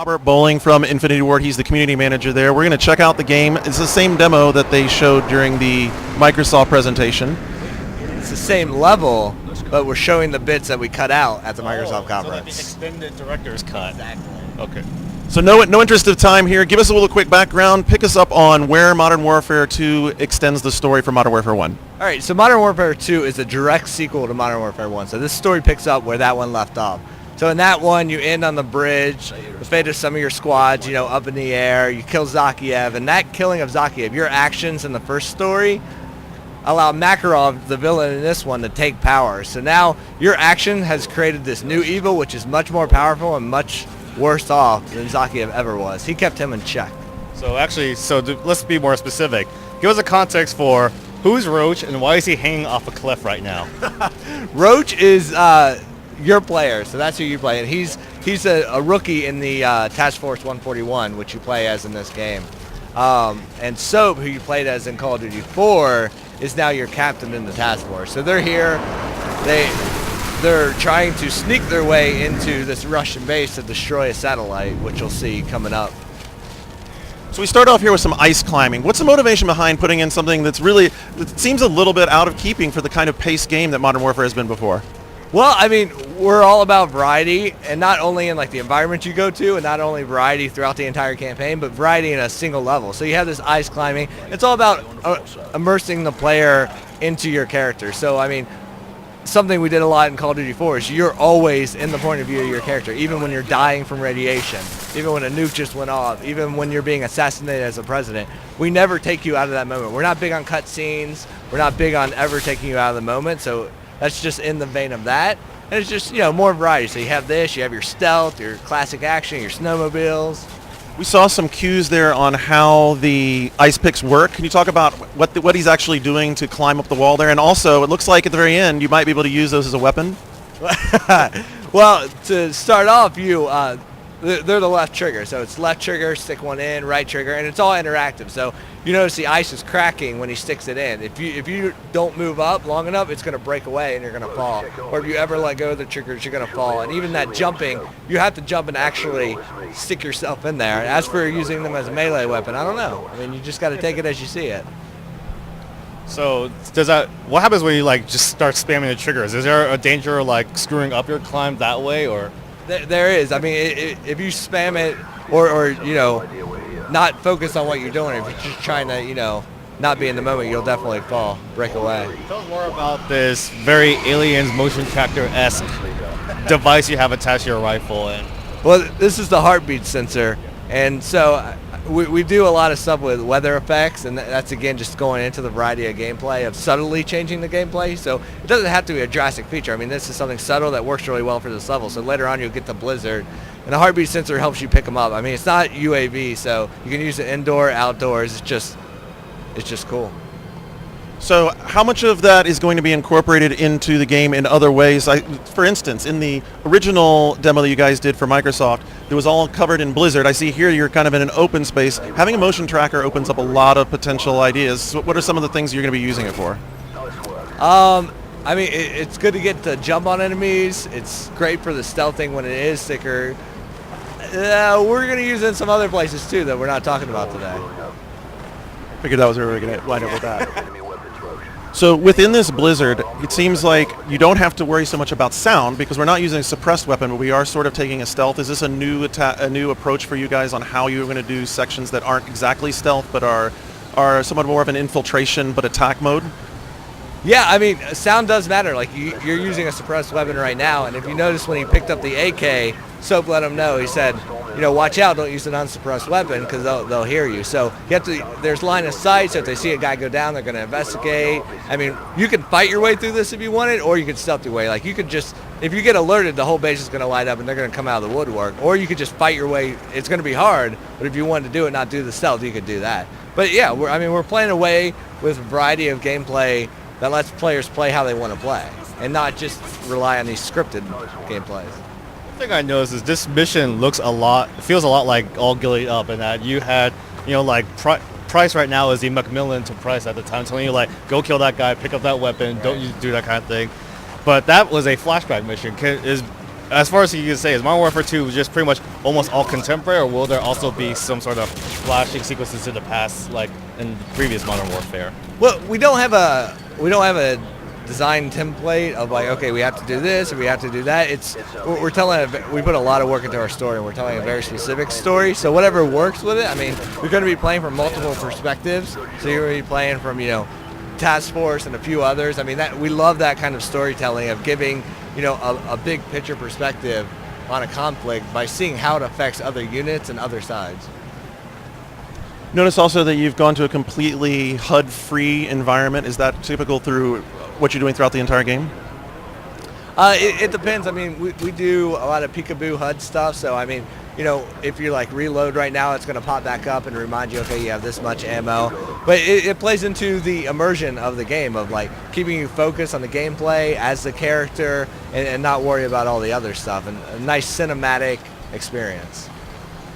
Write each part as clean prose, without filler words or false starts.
Robert Bowling from Infinity Ward. He's the community manager there. We're going to check out the game. It's the same demo that they showed during the Microsoft presentation. It's the same level, but we're showing the bits that we cut out at the Microsoft conference. So the extended director's cut. Exactly. Okay. So no interest of time here. Give us a little quick background. Pick us up on where Modern Warfare 2 extends the story from Modern Warfare 1. All right, so Modern Warfare 2 is a direct sequel to Modern Warfare 1. So this story picks up where that one left off. So in that one, you end on the bridge, the fate of some of your squads, up in the air. You kill Zakiev, and that killing of Zakiev, your actions in the first story allow Makarov, the villain in this one, to take power. So now your action has created this new evil, which is much more powerful and much worse off than Zakiev ever was. He kept him in check. So actually, let's be more specific. Give us a context for who's Roach and why is he hanging off a cliff right now? Roach is your player, so that's who you play, and he's a rookie in the Task Force 141, which you play as in this game. And Soap, who you played as in Call of Duty 4, is now your captain in the task force. So they're here. They're trying to sneak their way into this Russian base to destroy a satellite, which you'll see coming up. So we start off here with some ice climbing. What's the motivation behind putting in something that seems a little bit out of keeping for the kind of paced game that Modern Warfare has been before? Well, I mean, we're all about variety, and not only in like the environment you go to, and not only variety throughout the entire campaign, but variety in a single level. So you have this ice climbing. It's all about immersing the player into your character. So, I mean, something we did a lot in Call of Duty 4 is you're always in the point of view of your character, even when you're dying from radiation, even when a nuke just went off, even when you're being assassinated as a president. We never take you out of that moment. We're not big on cutscenes. We're not big on ever taking you out of the moment. So that's just in the vein of that. And it's just, more variety. So you have this, you have your stealth, your classic action, your snowmobiles. We saw some cues there on how the ice picks work. Can you talk about what he's actually doing to climb up the wall there? And also, it looks like at the very end, you might be able to use those as a weapon. Well, to start off, they're the left trigger. So it's left trigger, stick one in, right trigger, and it's all interactive. So you notice the ice is cracking when he sticks it in. If you don't move up long enough, it's going to break away and you're going to fall. Or if you ever let go of the triggers, you're going to fall. And even that jumping, you have to jump and actually stick yourself in there. As for using them as a melee weapon, I don't know. I mean, you just got to take it as you see it. So what happens when you just start spamming the triggers? Is there a danger of screwing up your climb that way, or? There is. I mean, if you spam it or not focus on what you're doing, if you're just trying to, not be in the moment, you'll definitely fall, break away. Tell us more about this very Aliens motion tracker-esque device you have attached to your rifle. Well, this is the heartbeat sensor, and so we do a lot of stuff with weather effects, and that's again just going into the variety of gameplay, of subtly changing the gameplay. So it doesn't have to be a drastic feature. I mean, this is something subtle that works really well for this level. So later on you'll get the blizzard, and the heartbeat sensor helps you pick them up. I mean, it's not UAV, so you can use it indoor, outdoors. It's just cool. So how much of that is going to be incorporated into the game in other ways? For instance, in the original demo that you guys did for Microsoft, it was all covered in Blizzard. I see here you're kind of in an open space. Having a motion tracker opens up a lot of potential ideas. So what are some of the things you're going to be using it for? I mean, it's good to get to jump on enemies. It's great for the stealthing when it is thicker. We're going to use it in some other places too that we're not talking about today. Figured that was where we were going to wind up with that. So within this Blizzard, it seems like you don't have to worry so much about sound because we're not using a suppressed weapon, but we are sort of taking a stealth. Is this a new approach for you guys on how you're going to do sections that aren't exactly stealth but are somewhat more of an infiltration but attack mode? Yeah, I mean, sound does matter. Like, you're using a suppressed weapon right now, and if you notice when he picked up the AK, Soap let him know. He said, watch out, don't use an unsuppressed weapon because they'll hear you. So you have to. There's line of sight, so if they see a guy go down, they're going to investigate. I mean, you can fight your way through this if you wanted, or you could stealth your way. Like, you could just, if you get alerted, the whole base is going to light up and they're going to come out of the woodwork. Or you could just fight your way. It's going to be hard, but if you wanted to do it, not do the stealth, you could do that. But yeah, we're playing away with a variety of gameplay that lets players play how they want to play and not just rely on these scripted gameplays. One thing I noticed is this mission feels a lot like All Gillied Up, and that you had, Price right now is the Macmillan to Price at the time, telling you go kill that guy, pick up that weapon, don't you do that kind of thing. But that was a flashback mission. as far as you can say, is Modern Warfare 2 just pretty much almost all contemporary, or will there also be some sort of flashing sequences to the past, like in previous Modern Warfare? Well, we don't have a design template of like, okay, we have to do this or we have to do that. We put a lot of work into our story, and we're telling a very specific story. So whatever works with it. I mean, we're going to be playing from multiple perspectives. So you're going to be playing from Task Force and a few others. I mean, we love that kind of storytelling of giving a big picture perspective on a conflict by seeing how it affects other units and other sides. Notice also that you've gone to a completely HUD-free environment. Is that typical through what you're doing throughout the entire game? It depends. I mean, we do a lot of peekaboo HUD stuff. So, I mean, if you like reload right now, it's going to pop back up and remind you, okay, you have this much ammo. But it plays into the immersion of the game of like keeping you focused on the gameplay as the character and not worry about all the other stuff. And a nice cinematic experience.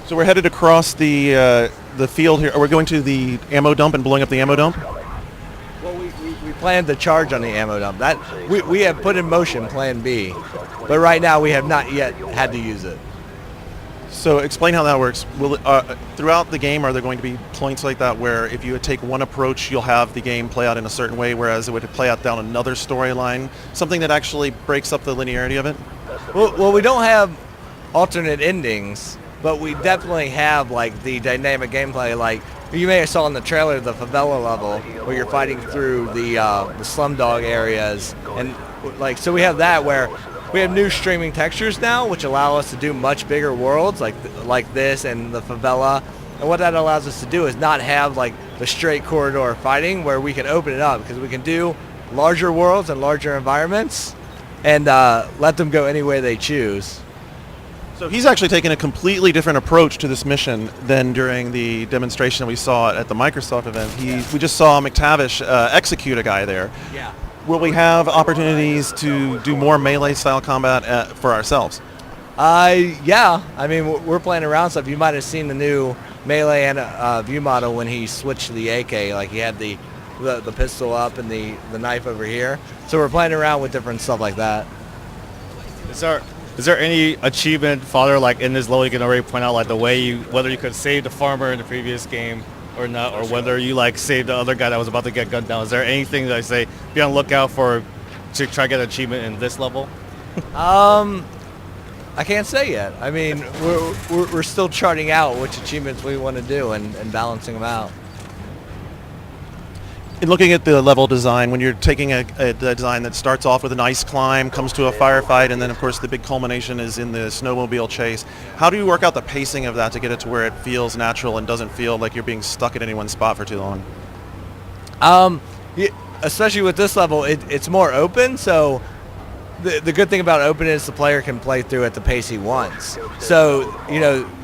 So we're headed across the field here. Are we going to the ammo dump and blowing up the ammo dump? Well, we planned the charge on the ammo dump. That we have put in motion Plan B, but right now we have not yet had to use it. So explain how that works. Will throughout the game, are there going to be points like that where if you take one approach, you'll have the game play out in a certain way, whereas it would play out down another storyline, something that actually breaks up the linearity of it? Well, we don't have alternate endings, but we definitely have like the dynamic gameplay. Like you may have saw in the trailer, the favela level where you're fighting through the slumdog areas, and like so we have that where we have new streaming textures now, which allow us to do much bigger worlds like this and the favela. And what that allows us to do is not have like the straight corridor fighting, where we can open it up because we can do larger worlds and larger environments and let them go any way they choose. So he's actually taken a completely different approach to this mission than during the demonstration we saw at the Microsoft event. We just saw McTavish execute a guy there. Yeah. Will we have opportunities to do more melee-style combat for ourselves? Yeah. I mean, we're playing around stuff. You might have seen the new melee and view model when he switched to the AK. Like he had the pistol up and the knife over here. So we're playing around with different stuff like that. Is there any achievement, Father, like in this level you can already point out, like the way whether you could save the farmer in the previous game or not, or whether you like saved the other guy that was about to get gunned down? Is there anything that I say be on the lookout for to try to get an achievement in this level? I can't say yet. I mean, we're still charting out which achievements we want to do and balancing them out. In looking at the level design, when you're taking a design that starts off with an ice climb, comes to a firefight, and then of course the big culmination is in the snowmobile chase, how do you work out the pacing of that to get it to where it feels natural and doesn't feel like you're being stuck at any one spot for too long? Especially with this level, it's more open, so the good thing about open is the player can play through at the pace he wants. So,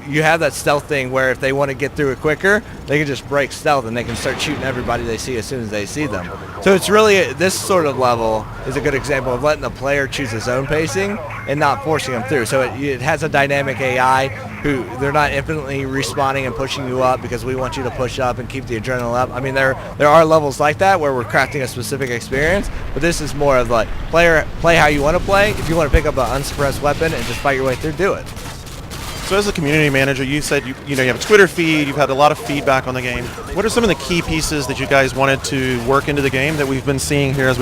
you have that stealth thing where if they want to get through it quicker, they can just break stealth and they can start shooting everybody they see as soon as they see them. So it's really, this sort of level is a good example of letting the player choose his own pacing and not forcing them through. So it has a dynamic AI who they're not infinitely respawning and pushing you up because we want you to push up and keep the adrenaline up. I mean, there are levels like that where we're crafting a specific experience, but this is more of like play how you want to play. If you want to pick up an unsuppressed weapon and just fight your way through, do it. So as a community manager, you said you have a Twitter feed, you've had a lot of feedback on the game. What are some of the key pieces that you guys wanted to work into the game that we've been seeing here as